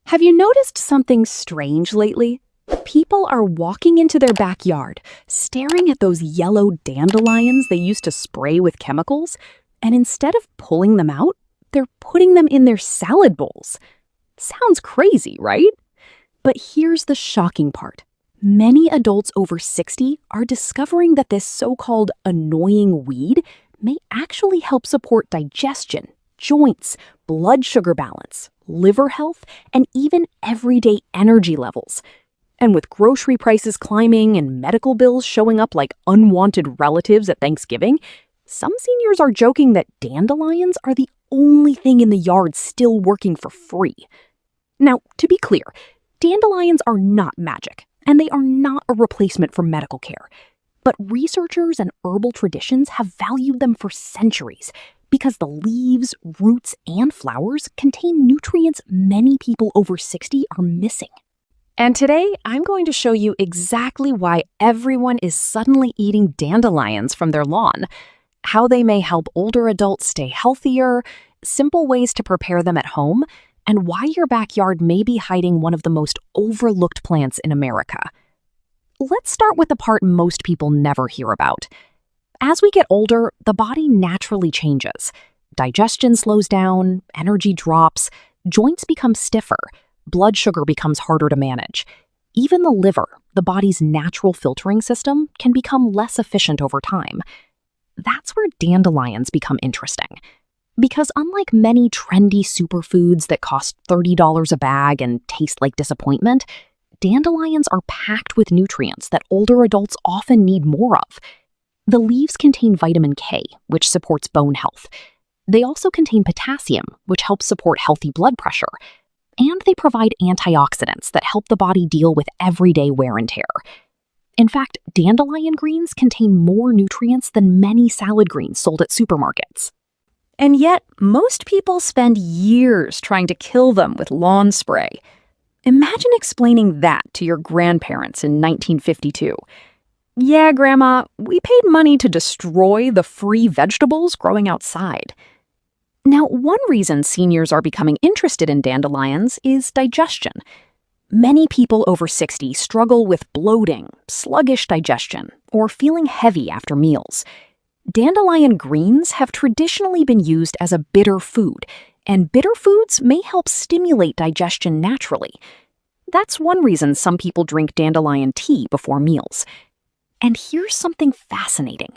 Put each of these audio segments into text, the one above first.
Have you noticed something strange lately? People are walking into their backyard, staring at those yellow dandelions they used to spray with chemicals, and instead of pulling them out, they're putting them in their salad bowls. Sounds crazy, right? But here's the shocking part. Many adults over 60 are discovering that this so-called annoying weed may actually help support digestion, joints, blood sugar balance, liver health, and even everyday energy levels. And with grocery prices climbing and medical bills showing up like unwanted relatives at Thanksgiving, some seniors are joking that dandelions are the only thing in the yard still working for free. Now, to be clear, dandelions are not magic, and they are not a replacement for medical care. But researchers and herbal traditions have valued them for centuries because the leaves, roots, and flowers contain nutrients many people over 60 are missing. And today, I'm going to show you exactly why everyone is suddenly eating dandelions from their lawn, how they may help older adults stay healthier, simple ways to prepare them at home, and why your backyard may be hiding one of the most overlooked plants in America. Let's start with the part most people never hear about. As we get older, the body naturally changes. Digestion slows down, energy drops, joints become stiffer, blood sugar becomes harder to manage. Even the liver, the body's natural filtering system, can become less efficient over time. That's where dandelions become interesting. Because unlike many trendy superfoods that cost $30 a bag and taste like disappointment, dandelions are packed with nutrients that older adults often need more of. The leaves contain vitamin K, which supports bone health. They also contain potassium, which helps support healthy blood pressure. And they provide antioxidants that help the body deal with everyday wear and tear. In fact, dandelion greens contain more nutrients than many salad greens sold at supermarkets. And yet, most people spend years trying to kill them with lawn spray. Imagine explaining that to your grandparents in 1952. Yeah, Grandma, we paid money to destroy the free vegetables growing outside. Now, one reason seniors are becoming interested in dandelions is digestion. Many people over 60 struggle with bloating, sluggish digestion, or feeling heavy after meals. Dandelion greens have traditionally been used as a bitter food, and bitter foods may help stimulate digestion naturally. That's one reason some people drink dandelion tea before meals. And here's something fascinating.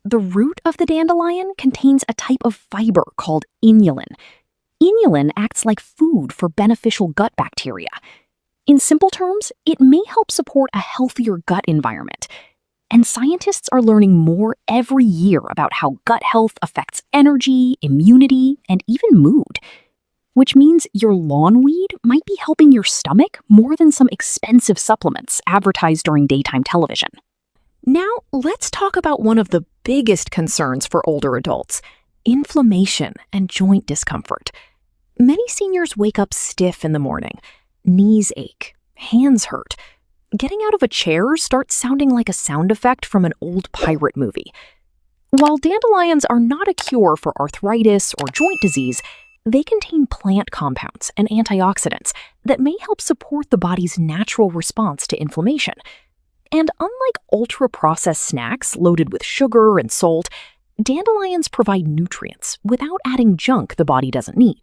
The root of the dandelion contains a type of fiber called inulin. Inulin acts like food for beneficial gut bacteria. In simple terms, it may help support a healthier gut environment. And scientists are learning more every year about how gut health affects energy, immunity, and even mood. Which means your lawn weed might be helping your stomach more than some expensive supplements advertised during daytime television. Now, let's talk about one of the biggest concerns for older adults: inflammation and joint discomfort. Many seniors wake up stiff in the morning. Knees ache, hands hurt. Getting out of a chair starts sounding like a sound effect from an old pirate movie. While dandelions are not a cure for arthritis or joint disease, they contain plant compounds and antioxidants that may help support the body's natural response to inflammation. And unlike ultra-processed snacks loaded with sugar and salt, dandelions provide nutrients without adding junk the body doesn't need.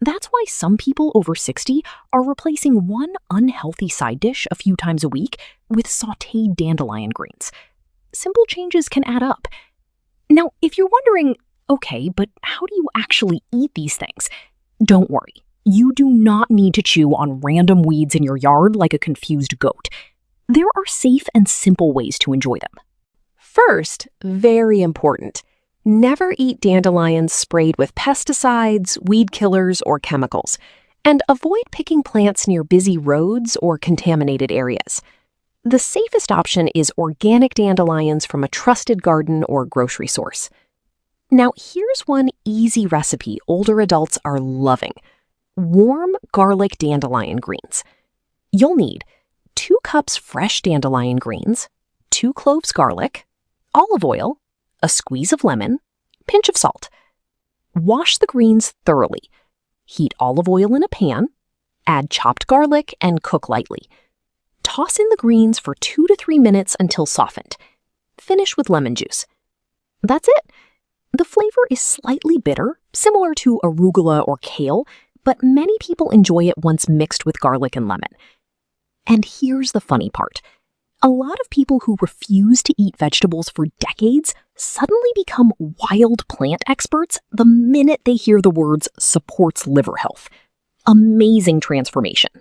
That's why some people over 60 are replacing one unhealthy side dish a few times a week with sautéed dandelion greens. Simple changes can add up. Now, if you're wondering, okay, but how do you actually eat these things? Don't worry. You do not need to chew on random weeds in your yard like a confused goat. There are safe and simple ways to enjoy them. First, very important, never eat dandelions sprayed with pesticides, weed killers, or chemicals, and avoid picking plants near busy roads or contaminated areas. The safest option is organic dandelions from a trusted garden or grocery source. Now, here's one easy recipe older adults are loving: warm garlic dandelion greens. You'll need 2 cups fresh dandelion greens, 2 cloves garlic, olive oil, a squeeze of lemon, pinch of salt. Wash the greens thoroughly. Heat olive oil in a pan. Add chopped garlic and cook lightly. Toss in the greens for 2 to 3 minutes until softened. Finish with lemon juice. That's it. The flavor is slightly bitter, similar to arugula or kale, but many people enjoy it once mixed with garlic and lemon. And here's the funny part. A lot of people who refuse to eat vegetables for decades suddenly become wild plant experts the minute they hear the words supports liver health. Amazing transformation.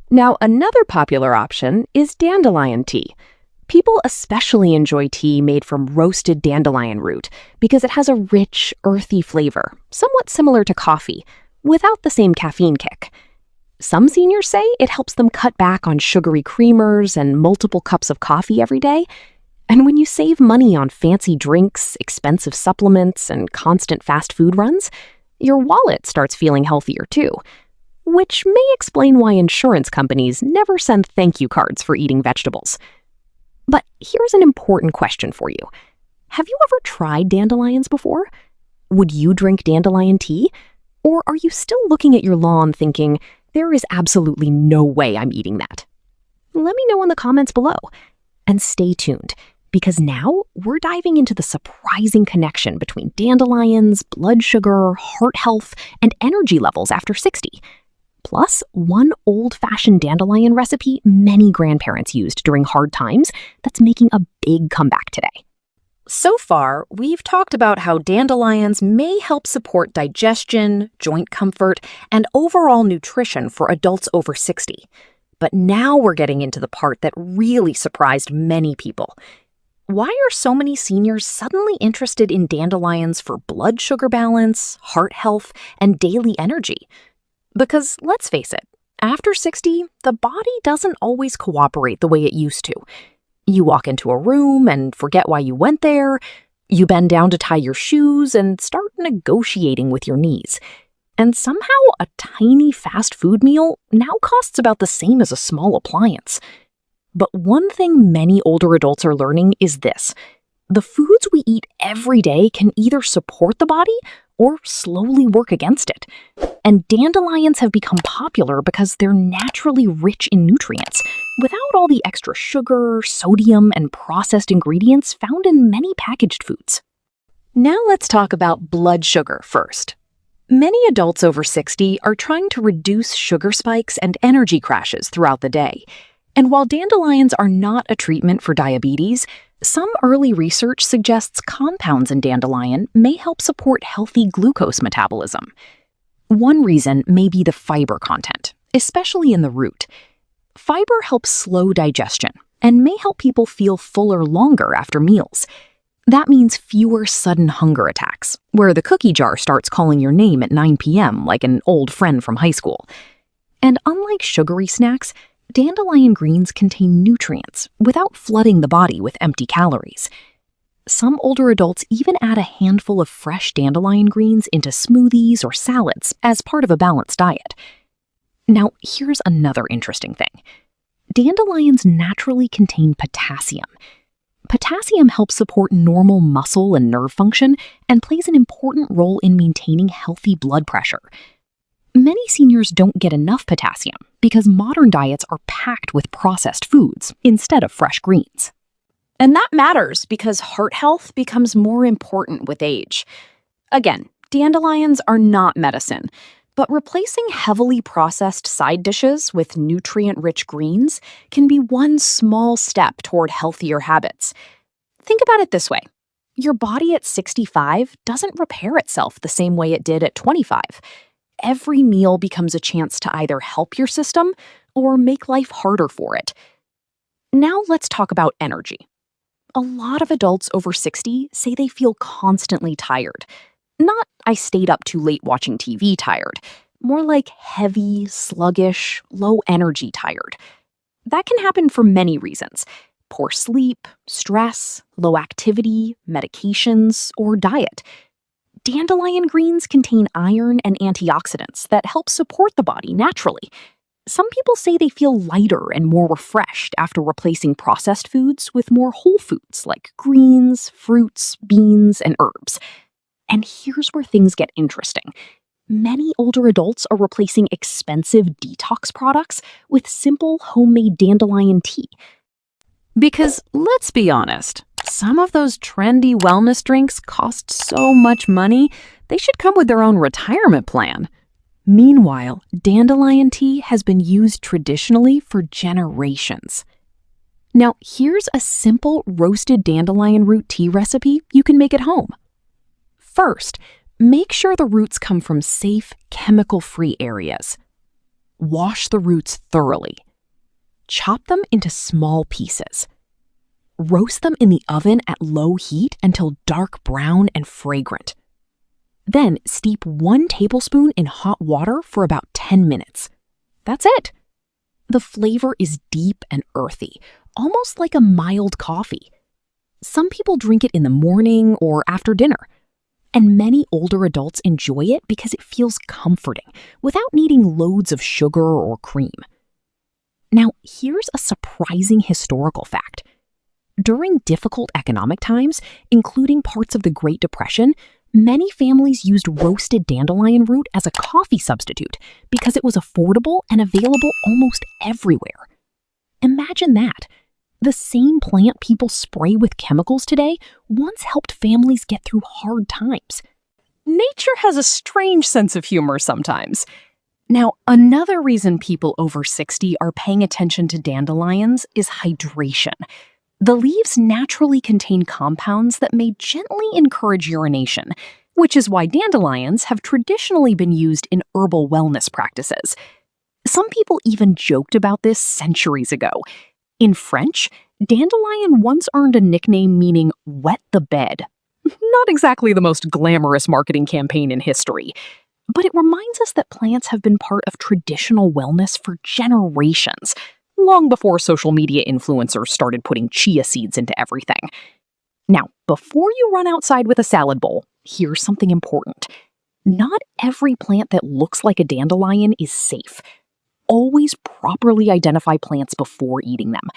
Now, another popular option is dandelion tea. People especially enjoy tea made from roasted dandelion root because it has a rich, earthy flavor, somewhat similar to coffee, without the same caffeine kick. Some seniors say it helps them cut back on sugary creamers and multiple cups of coffee every day. And when you save money on fancy drinks, expensive supplements, and constant fast food runs, your wallet starts feeling healthier too. Which may explain why insurance companies never send thank you cards for eating vegetables. But here's an important question for you. Have you ever tried dandelions before? Would you drink dandelion tea? Or are you still looking at your lawn thinking, there is absolutely no way I'm eating that? Let me know in the comments below. And stay tuned, because now we're diving into the surprising connection between dandelions, blood sugar, heart health, and energy levels after 60. Plus, one old-fashioned dandelion recipe many grandparents used during hard times that's making a big comeback today. So far, we've talked about how dandelions may help support digestion, joint comfort, and overall nutrition for adults over 60. But now we're getting into the part that really surprised many people. Why are so many seniors suddenly interested in dandelions for blood sugar balance, heart health, and daily energy? Because let's face it, after 60, the body doesn't always cooperate the way it used to. You walk into a room and forget why you went there. You bend down to tie your shoes and start negotiating with your knees. And somehow a tiny fast food meal now costs about the same as a small appliance. But one thing many older adults are learning is this. The foods we eat every day can either support the body or slowly work against it. And dandelions have become popular because they're naturally rich in nutrients, without all the extra sugar, sodium, and processed ingredients found in many packaged foods. Now let's talk about blood sugar first. Many adults over 60 are trying to reduce sugar spikes and energy crashes throughout the day. And while dandelions are not a treatment for diabetes, some early research suggests compounds in dandelion may help support healthy glucose metabolism. One reason may be the fiber content, especially in the root. Fiber helps slow digestion and may help people feel fuller longer after meals. That means fewer sudden hunger attacks, where the cookie jar starts calling your name at 9 p.m. like an old friend from high school. And unlike sugary snacks, dandelion greens contain nutrients without flooding the body with empty calories. Some older adults even add a handful of fresh dandelion greens into smoothies or salads as part of a balanced diet. Now, here's another interesting thing. Dandelions naturally contain potassium. Potassium helps support normal muscle and nerve function and plays an important role in maintaining healthy blood pressure. Many seniors don't get enough potassium because modern diets are packed with processed foods instead of fresh greens. And that matters because heart health becomes more important with age. Again, dandelions are not medicine, but replacing heavily processed side dishes with nutrient-rich greens can be one small step toward healthier habits. Think about it this way. Your body at 65 doesn't repair itself the same way it did at 25. Every meal becomes a chance to either help your system or make life harder for it. Now let's talk about energy. A lot of adults over 60 say they feel constantly tired. Not, I stayed up too late watching TV tired. More like heavy, sluggish, low energy tired. That can happen for many reasons. Poor sleep, stress, low activity, medications, or diet. Dandelion greens contain iron and antioxidants that help support the body naturally. Some people say they feel lighter and more refreshed after replacing processed foods with more whole foods like greens, fruits, beans, and herbs. And here's where things get interesting. Many older adults are replacing expensive detox products with simple homemade dandelion tea. Because let's be honest, some of those trendy wellness drinks cost so much money, they should come with their own retirement plan. Meanwhile, dandelion tea has been used traditionally for generations. Now, here's a simple roasted dandelion root tea recipe you can make at home. First, make sure the roots come from safe, chemical-free areas. Wash the roots thoroughly. Chop them into small pieces. Roast them in the oven at low heat until dark brown and fragrant. Then steep 1 tablespoon in hot water for about 10 minutes. That's it. The flavor is deep and earthy, almost like a mild coffee. Some people drink it in the morning or after dinner, and many older adults enjoy it because it feels comforting without needing loads of sugar or cream. Now, here's a surprising historical fact. During difficult economic times, including parts of the Great Depression, many families used roasted dandelion root as a coffee substitute because it was affordable and available almost everywhere. Imagine that. The same plant people spray with chemicals today once helped families get through hard times. Nature has a strange sense of humor sometimes. Now, another reason people over 60 are paying attention to dandelions is hydration. The leaves naturally contain compounds that may gently encourage urination, which is why dandelions have traditionally been used in herbal wellness practices. Some people even joked about this centuries ago. In French, dandelion once earned a nickname meaning wet the bed. Not exactly the most glamorous marketing campaign in history, but it reminds us that plants have been part of traditional wellness for generations, long before social media influencers started putting chia seeds into everything. Now, before you run outside with a salad bowl, here's something important. Not every plant that looks like a dandelion is safe. Always properly identify plants before eating them.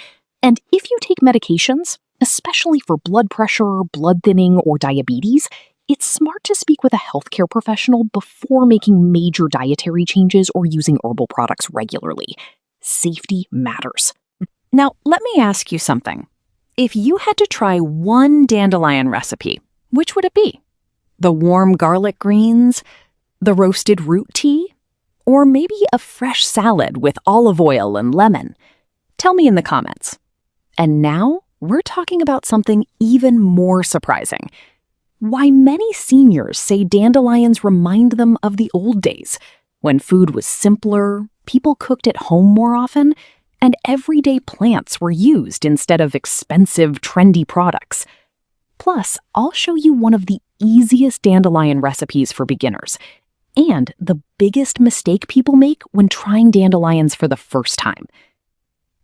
And if you take medications, especially for blood pressure, blood thinning, or diabetes, it's smart to speak with a healthcare professional before making major dietary changes or using herbal products regularly. Safety matters. Now, let me ask you something. If you had to try one dandelion recipe, which would it be? The warm garlic greens? The roasted root tea? Or maybe a fresh salad with olive oil and lemon? Tell me in the comments. And now, we're talking about something even more surprising. Why many seniors say dandelions remind them of the old days, when food was simpler, people cooked at home more often, and everyday plants were used instead of expensive, trendy products. Plus, I'll show you one of the easiest dandelion recipes for beginners, and the biggest mistake people make when trying dandelions for the first time.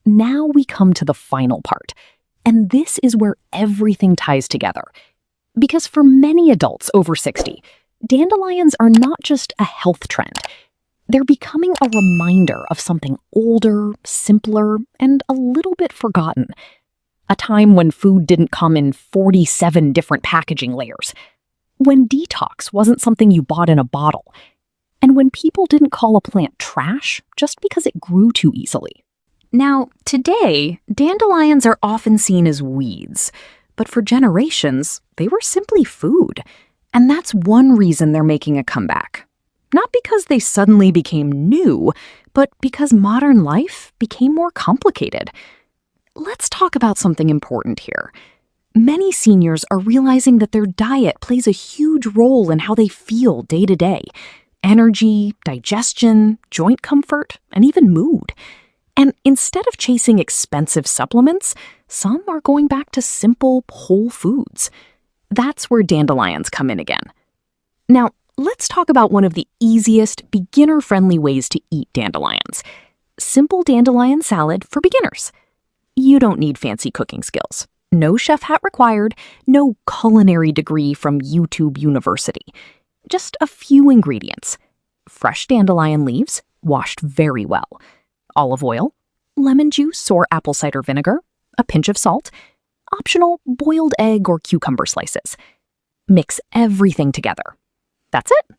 Now we come to the final part, and this is where everything ties together. Because for many adults over 60, dandelions are not just a health trend. They're becoming a reminder of something older, simpler, and a little bit forgotten. A time when food didn't come in 47 different packaging layers. When detox wasn't something you bought in a bottle. And when people didn't call a plant trash just because it grew too easily. Now, today, dandelions are often seen as weeds. But for generations, they were simply food. And that's one reason they're making a comeback. Not because they suddenly became new, but because modern life became more complicated. Let's talk about something important here. Many seniors are realizing that their diet plays a huge role in how they feel day to day. Energy, digestion, joint comfort, and even mood. And instead of chasing expensive supplements, some are going back to simple, whole foods. That's where dandelions come in again. Now, let's talk about one of the easiest, beginner-friendly ways to eat dandelions. Simple dandelion salad for beginners. You don't need fancy cooking skills. No chef hat required, no culinary degree from YouTube University. Just a few ingredients. Fresh dandelion leaves, washed very well. Olive oil, lemon juice or apple cider vinegar, a pinch of salt, optional boiled egg or cucumber slices. Mix everything together. That's it.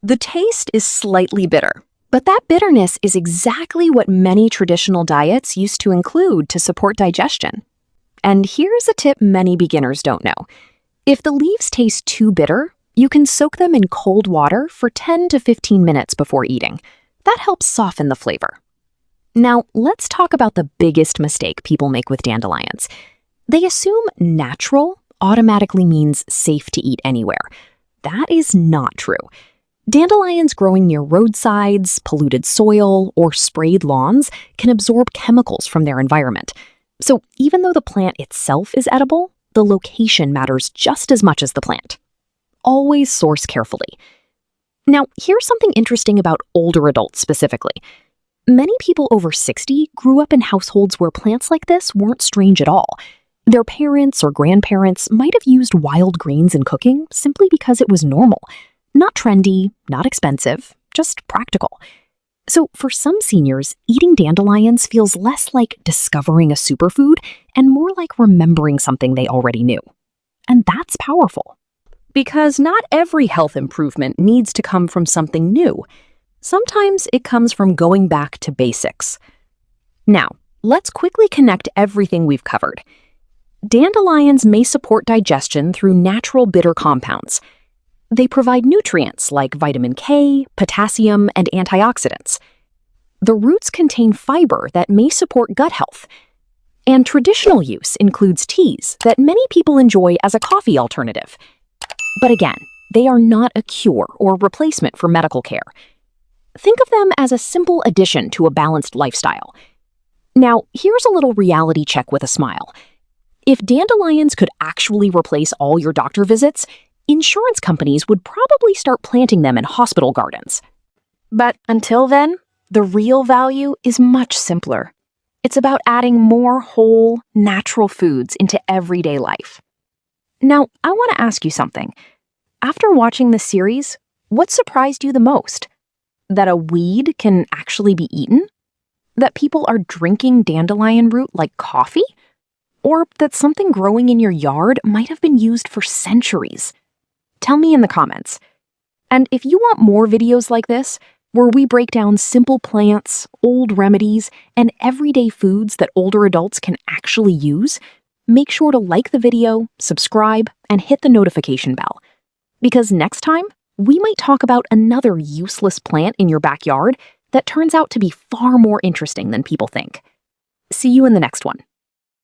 The taste is slightly bitter, but that bitterness is exactly what many traditional diets used to include to support digestion. And here's a tip many beginners don't know. If the leaves taste too bitter, you can soak them in cold water for 10 to 15 minutes before eating. That helps soften the flavor. Now, let's talk about the biggest mistake people make with dandelions. They assume natural automatically means safe to eat anywhere. That is not true. Dandelions growing near roadsides, polluted soil, or sprayed lawns can absorb chemicals from their environment. So even though the plant itself is edible, the location matters just as much as the plant. Always source carefully. Now, here's something interesting about older adults specifically. Many people over 60 grew up in households where plants like this weren't strange at all. Their parents or grandparents might have used wild greens in cooking simply because it was normal. Not trendy, not expensive, just practical. So for some seniors, eating dandelions feels less like discovering a superfood and more like remembering something they already knew. And that's powerful. Because not every health improvement needs to come from something new. Sometimes it comes from going back to basics. Now, let's quickly connect everything we've covered. Dandelions may support digestion through natural bitter compounds. They provide nutrients like vitamin K, potassium, and antioxidants. The roots contain fiber that may support gut health. And traditional use includes teas that many people enjoy as a coffee alternative. But again, they are not a cure or replacement for medical care. Think of them as a simple addition to a balanced lifestyle. Now, here's a little reality check with a smile. If dandelions could actually replace all your doctor visits, insurance companies would probably start planting them in hospital gardens. But until then, the real value is much simpler. It's about adding more whole, natural foods into everyday life. Now, I want to ask you something. After watching this series, what surprised you the most? That a weed can actually be eaten? That people are drinking dandelion root like coffee? Or that something growing in your yard might have been used for centuries? Tell me in the comments. And if you want more videos like this, where we break down simple plants, old remedies, and everyday foods that older adults can actually use, make sure to like the video, subscribe, and hit the notification bell. Because next time, we might talk about another useless plant in your backyard that turns out to be far more interesting than people think. See you in the next one.